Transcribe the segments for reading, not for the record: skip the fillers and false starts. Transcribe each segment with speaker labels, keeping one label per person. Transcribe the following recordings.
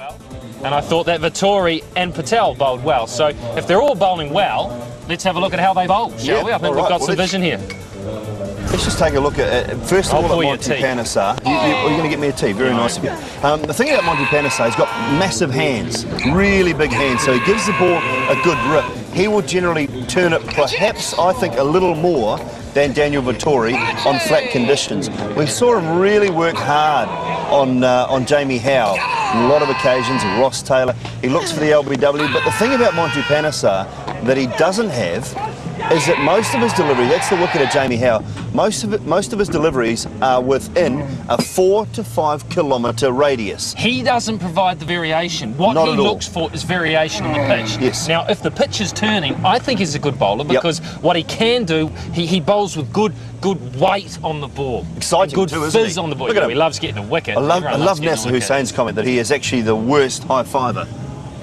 Speaker 1: well. And I thought that Vettori and Patel bowled well. So if they're all bowling well, let's have a look at how they bowl, shall we? I think we've got some vision here.
Speaker 2: Let's just take a look at first of all at Monty Panesar. You're going to get me a tea, very nice of you. The thing about Monty Panesar, he's got massive hands, really big hands, so he gives the ball a good rip. He will generally turn it perhaps, I think, a little more than Daniel Vettori on flat conditions. We saw him really work hard on Jamie Howe on a lot of occasions, Ross Taylor. He looks for the LBW, but the thing about Monty Panesar that he doesn't have is that most of his delivery, that's the wicket of Jamie Howe, most of his deliveries are within a 4 to 5 kilometre radius.
Speaker 1: He doesn't provide the variation. What he looks for is variation on the pitch.
Speaker 2: Yes.
Speaker 1: Now, if the pitch is turning, I think he's a good bowler because what he can do, he bowls with good weight on the ball.
Speaker 2: Exciting
Speaker 1: good
Speaker 2: too, isn't
Speaker 1: fizz
Speaker 2: he?
Speaker 1: on the ball.
Speaker 2: Look at him.
Speaker 1: He loves getting a wicket.
Speaker 2: I love Nasser Hussein's comment that he is actually the worst high fiver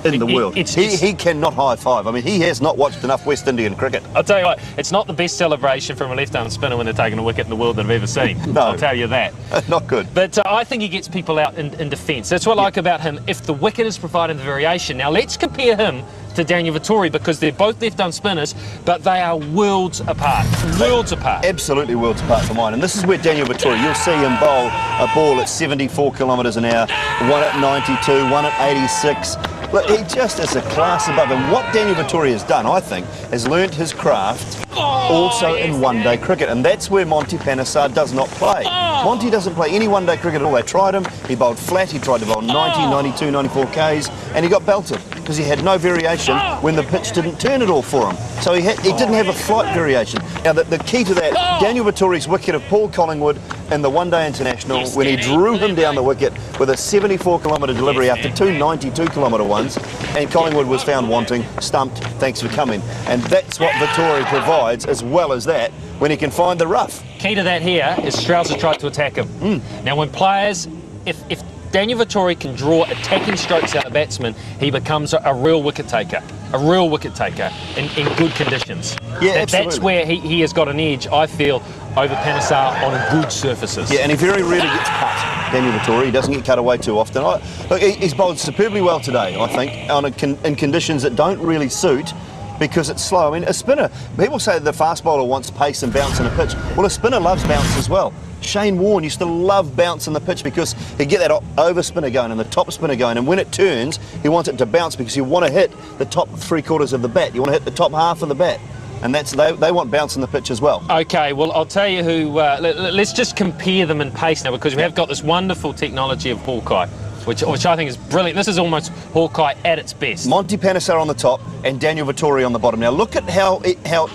Speaker 2: in the world. He cannot high five. I mean, he has not watched enough West Indian cricket.
Speaker 1: I'll tell you what, it's not the best celebration from a left-arm spinner when they're taking a wicket in the world that I've ever seen.
Speaker 2: No.
Speaker 1: I'll tell you that.
Speaker 2: Not good.
Speaker 1: But I think he gets people out in defence. That's what I like about him. If the wicket is providing the variation. Now, let's compare him to Daniel Vettori because they're both left-arm spinners, but they are worlds apart. Worlds apart.
Speaker 2: Absolutely worlds apart for mine. And this is where Daniel Vettori, you'll see him bowl a ball at 74 kilometres an hour, one at 92, one at 86. Look, he just is a class above him. What Daniel Vettori has done, I think, has learnt his craft also in one-day cricket, and that's where Monty Panesar does not play. Monty doesn't play any one-day cricket at all. They tried him, he bowled flat, he tried to bowl 90, 92, 94 Ks, and he got belted because he had no variation when the pitch didn't turn at all for him. So he didn't have a flight variation. Now, the key to that, Daniel Vettori's wicket of Paul Collingwood in the one-day international, when he drew him down the wicket with a 74-kilometre delivery after two 92-kilometre ones, and Collingwood was found wanting, stumped, thanks for coming. And that's what Vettori provides, as well as that, when he can find the rough.
Speaker 1: Key to that here is Strauss has tried to attack him. Now, when players, if Daniel Vettori can draw attacking strokes out of batsmen, he becomes a real wicket taker. A real wicket taker in good conditions.
Speaker 2: Yeah, absolutely.
Speaker 1: That's where he has got an edge, I feel, over Panesar on good surfaces.
Speaker 2: Yeah, and he very rarely gets cut, Daniel Vettori. He doesn't get cut away too often. Look, he's bowled superbly well today, I think, in conditions that don't really suit because it's slow. I mean, a spinner, people say that the fast bowler wants pace and bounce in a pitch. Well, a spinner loves bounce as well. Shane Warne used to love bounce in the pitch because he'd get that over spinner going and the top spinner going, and when it turns, he wants it to bounce because you want to hit the top 3/4 of the bat. You want to hit the top half of the bat. And they want bounce in the pitch as well.
Speaker 1: Okay, well, I'll tell you who... let's just compare them in pace now because we have got this wonderful technology of Hawkeye, which I think is brilliant. This is almost Hawkeye at its best.
Speaker 2: Monty Panesar on the top and Daniel Vettori on the bottom. Now look at how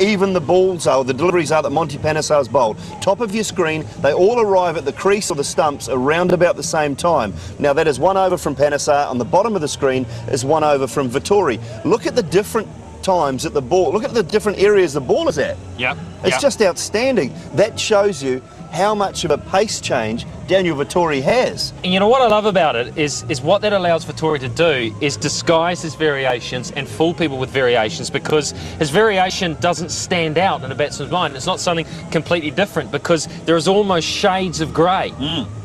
Speaker 2: even the balls are, the deliveries are that Monty Panesar's bowled. Top of your screen, they all arrive at the crease or the stumps around about the same time. Now that is one over from Panesar. On the bottom of the screen is one over from Vettori. Look at the different times that the ball, look at the different areas the ball is at. It's just outstanding. That shows you how much of a pace change Daniel Vettori has.
Speaker 1: And you know what I love about it is what that allows Vettori to do is disguise his variations and fool people with variations because his variation doesn't stand out in a batsman's mind. It's not something completely different because there is almost shades of grey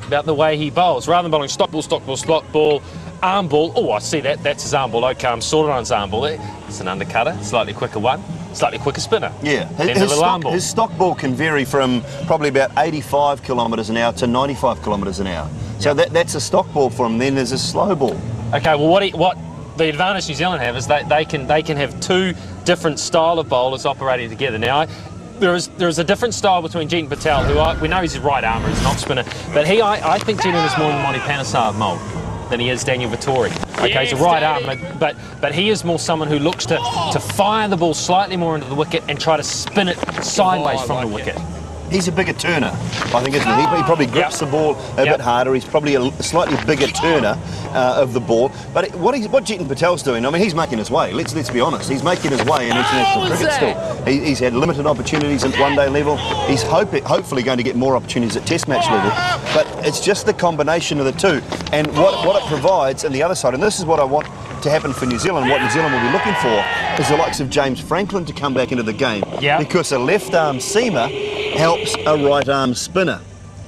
Speaker 1: about the way he bowls. Rather than bowling stop ball, slot ball, arm ball, oh, I see that, that's his arm ball. Okay, I'm sorted on his arm ball. It's an undercutter, slightly quicker one, slightly quicker spinner.
Speaker 2: Yeah,
Speaker 1: his
Speaker 2: stock ball can vary from probably about 85 kilometres an hour to 95 kilometres an hour. So that's a stock ball for him. Then there's a slow ball.
Speaker 1: Okay, well, what the advantage New Zealand have is they can have two different style of bowlers operating together. Now, there is a different style between Jeetan Patel, who we know he's a right armer, he's an off spinner, but I think Jeetan is more Monty Panesar mould than he is Daniel Vettori. Okay, he's a right armer, but he is more someone who looks to fire the ball slightly more into the wicket and try to spin it sideways from the wicket.
Speaker 2: He's a bigger turner, I think, isn't he? He probably grips the ball a bit harder. He's probably a slightly bigger turner of the ball. But what Jeetan Patel's doing, I mean, he's making his way. Let's be honest. He's making his way in international cricket still. He's had limited opportunities at one-day level. He's hopefully going to get more opportunities at test match level. But it's just the combination of the two. And what it provides on the other side, and this is what I want to happen for New Zealand, what New Zealand will be looking for, is the likes of James Franklin to come back into the game. Because a left-arm seamer helps a right-arm spinner.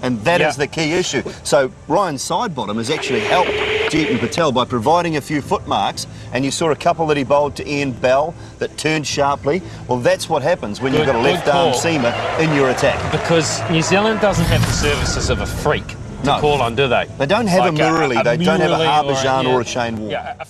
Speaker 2: And that is the key issue. So Ryan Sidebottom has actually helped Jeetan Patel by providing a few footmarks, and you saw a couple that he bowled to Ian Bell that turned sharply. Well, that's what happens when you've got a left-arm seamer in your attack.
Speaker 1: Because New Zealand doesn't have the services of a freak to call on, do they?
Speaker 2: They don't have a Murali, they don't have a Harbhajan or a Shane Warne.
Speaker 1: Yeah,